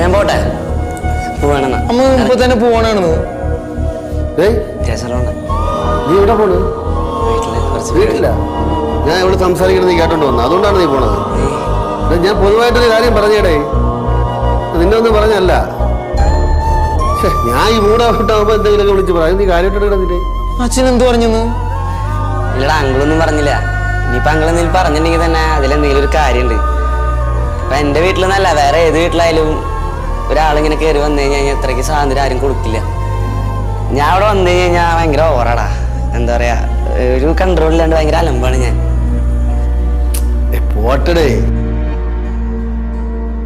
ഞാൻ പോട്ടെ പോവാണെന്നാ അമ്മ മുമ്പ് തന്നെ പോവാണെന്ന്. നീ ഇവിടെ പോണ്? വീട്ടില്ല. ഞാൻ ഇവിടെ സംസാരിക്കണം നീ കേട്ടോണ്ട് വന്നു, അതുകൊണ്ടാണ് നീ പോണത്. ഞാൻ പൊതുവായിട്ടൊരു കാര്യം പറഞ്ഞേടേ, നിന്നെ ഒന്നും പറഞ്ഞല്ല. ഞാൻ ഈ മൂടാവുമ്പോ എന്തെങ്കിലുമൊക്കെ വിളിച്ച് പറയാം. നീ കാര്യമായിട്ട് കിടന്നിട്ടേ. അച്ഛൻ എന്ത് പറഞ്ഞെന്ന്? ഇല്ലടാ, അങ്കിളൊന്നും പറഞ്ഞില്ല. ഇനിയിപ്പൊ അങ്കിൾ എന്തെങ്കിലും പറഞ്ഞിട്ടുണ്ടെങ്കിൽ തന്നെ അതിലെന്തെങ്കിലും ഒരു കാര്യമുണ്ട്. അപ്പൊ എന്റെ വീട്ടിലെന്നല്ല, വേറെ ഏത് വീട്ടിലായാലും ഒരാളിങ്ങനെ കയറി വന്നു കഴിഞ്ഞാൽ ഇത്രയ്ക്ക് സ്വാതന്ത്ര്യം ആരും കൊടുക്കില്ല. ഞാൻ അവിടെ വന്നു കഴിഞ്ഞാൽ ഭയങ്കര ഓവറാടാ. എന്താ പറയാ, ഒരു കൺട്രോൾ ഇല്ലാണ്ട് ഭയങ്കര അലമ്പാണ് ഞാൻ. പോട്ടടേ.